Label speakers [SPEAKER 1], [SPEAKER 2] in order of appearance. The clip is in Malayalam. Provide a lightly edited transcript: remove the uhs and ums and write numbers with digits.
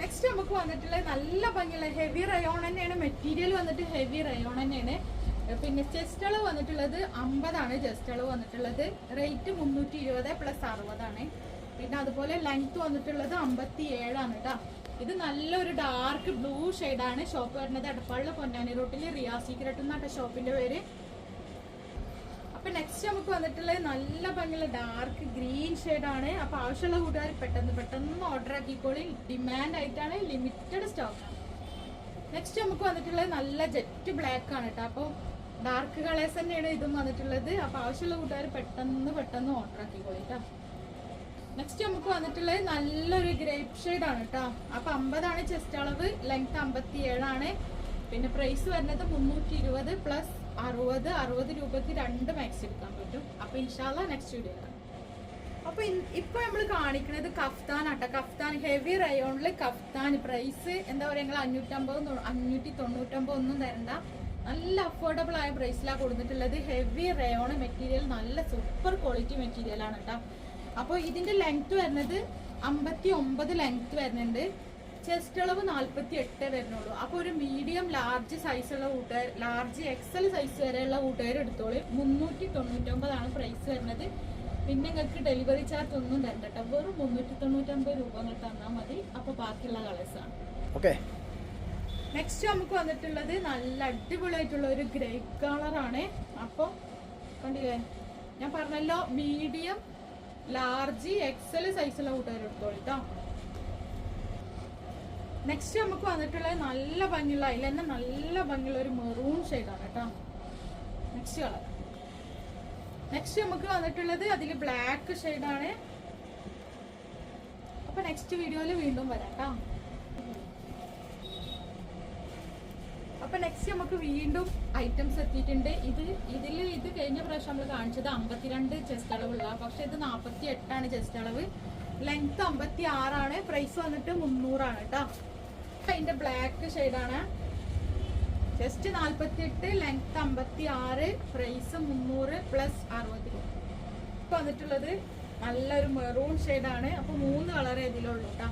[SPEAKER 1] നെക്സ്റ്റ് നമുക്ക് വന്നിട്ടുള്ള നല്ല ഭംഗിയുള്ള ഹെവി റയോൺ തന്നെയാണ്. മെറ്റീരിയൽ വന്നിട്ട് ഹെവി റയോൺ തന്നെയാണ്. പിന്നെ ചെസ്റ്റ് അളവ് വന്നിട്ടുള്ളത് 50 ചെസ്റ്റ് അളവ് വന്നിട്ടുള്ളത്. Rate 320 plus 60. പിന്നെ അതുപോലെ ലെങ്ത് വന്നിട്ടുള്ളത് 57 കേട്ടോ. ഇത് നല്ലൊരു ഡാർക്ക് ബ്ലൂ ഷെയ്ഡാണ്. ഷോപ്പ് വരുന്നത് എടപ്പാളിലെ പൊന്നാനി റോട്ടിൽ റിയാ സീക്രട്ട് എന്നാണ് ഷോപ്പിന്റെ പേര്. അപ്പൊ നെക്സ്റ്റ് നമുക്ക് വന്നിട്ടുള്ളത് നല്ല ഭംഗിയുള്ള ഡാർക്ക് ഗ്രീൻ ഷെയ്ഡാണ്. അപ്പൊ ആവശ്യമുള്ള കൂട്ടുകാർ പെട്ടെന്ന് ഓർഡർ ആക്കിക്കോളി. ഡിമാൻഡ് ആയിട്ടാണ്, ലിമിറ്റഡ് സ്റ്റോക്കാണ്. നെക്സ്റ്റ് നമുക്ക് വന്നിട്ടുള്ളത് നല്ല ജെറ്റ് ബ്ലാക്ക് ആണ് കേട്ടോ. അപ്പൊ ഡാർക്ക് കളേഴ്സ് തന്നെയാണ് ഇതും വന്നിട്ടുള്ളത്. അപ്പൊ ആവശ്യമുള്ള കൂട്ടുകാർ പെട്ടെന്ന് ഓർഡർ ആക്കിക്കോളി കേട്ടോ. നെക്സ്റ്റ് നമുക്ക് വന്നിട്ടുള്ളത് നല്ലൊരു ഗ്രേപ്പ് ഷെയ്ഡ് ആണ് കേട്ടോ. അപ്പൊ 50 ചെസ്റ്റ് അളവ്, ലെങ്ത് 57. പിന്നെ പ്രൈസ് വരുന്നത് 320 പ്ലസ് 60 രൂപക്ക് 2 മാക്സി എടുക്കാൻ പറ്റും. അപ്പൊ ഇൻഷാല്ലാ നെക്സ്റ്റ് വീഡിയോ കാണാം. അപ്പൊ ഇപ്പൊ നമ്മൾ കാണിക്കുന്നത് കഫ്താൻ ആട്ടോ. കഫ്താൻ ഹെവി റയോണില് കഫ്താൻ. പ്രൈസ് എന്താ പറയാ, നിങ്ങൾ 550 599 ഒന്നും തരണ്ട. നല്ല അഫോർഡബിൾ ആയ പ്രൈസിലാണ് കൊടുത്തിട്ടുള്ളത്. ഹെവി റയോൺ മെറ്റീരിയൽ, നല്ല സൂപ്പർ ക്വാളിറ്റി മെറ്റീരിയൽ ആണ് കേട്ടോ. അപ്പോൾ ഇതിന്റെ ലെങ്ത് വരുന്നത് 59 ലെങ്ത് വരുന്നുണ്ട്. ചെസ്റ്റ് അളവ് 48 വരുന്നുള്ളൂ. അപ്പോൾ ഒരു മീഡിയം ലാർജ് സൈസുള്ള കൂട്ടുകാർ, ലാർജ് എക്സൽ സൈസ് വരെയുള്ള കൂട്ടുകാർ എടുത്തോളൂ. 399 പ്രൈസ് വരുന്നത്. പിന്നെ നിങ്ങൾക്ക് ഡെലിവറി ചാർജ് ഒന്നും തരണ്ട കേട്ടോ. വെറും 399 രൂപ നിങ്ങൾ തന്നാൽ മതി. അപ്പോൾ ബാക്കിയുള്ള കളേഴ്സാണ്.
[SPEAKER 2] ഓക്കെ.
[SPEAKER 1] നെക്സ്റ്റ് നമുക്ക് വന്നിട്ടുള്ളത് നല്ല അടിപൊളിയായിട്ടുള്ള ഒരു ഗ്രേ കളറാണ്. അപ്പോൾ കണ്ടില്ലേ, ഞാൻ പറഞ്ഞല്ലോ മീഡിയം ലാർജ് എക്സൽ സൈസുള്ള കൂട്ടുകാർ എടുത്തോളൂ കേട്ടോ. നെക്സ്റ്റ് നമുക്ക് വന്നിട്ടുള്ളത് നല്ല ഭംഗിയുള്ള, അതിൽ തന്നെ നല്ല ഭംഗിയുള്ള ഒരു മെറൂൺ ഷെയ്ഡാണ് കേട്ടോ. Next colour. നെക്സ്റ്റ് നമുക്ക് വന്നിട്ടുള്ളത് അതിൽ ബ്ലാക്ക് ഷെയ്ഡാണ്. അപ്പൊ നെക്സ്റ്റ് വീഡിയോയിൽ വീണ്ടും വരാം കേട്ടോ. അപ്പൊ നെക്സ്റ്റ് നമുക്ക് വീണ്ടും ഐറ്റംസ് എത്തിയിട്ടുണ്ട്. ഇത് കഴിഞ്ഞ പ്രാവശ്യം നമ്മൾ കാണിച്ചത് 52 ചെസ്റ്റ് അളവുള്ള, പക്ഷെ ഇത് 48 ചെസ്റ്റ് അളവ്. ലെങ്ത് 56. പ്രൈസ് വന്നിട്ട് 300 കേട്ടോ. അതിന്റെ ബ്ലാക്ക് ഷെയ്ഡാണ്. ചെസ്റ്റ് 48, ലെങ്ത് 56, പ്രൈസ് 300 പ്ലസ് 60 രൂപ. ഇപ്പൊ വന്നിട്ടുള്ളത് നല്ലൊരു മെറൂൺ ഷെയ്ഡാണ്. അപ്പൊ 3 കളർ ഇതിലുള്ളൂ കേട്ടോ.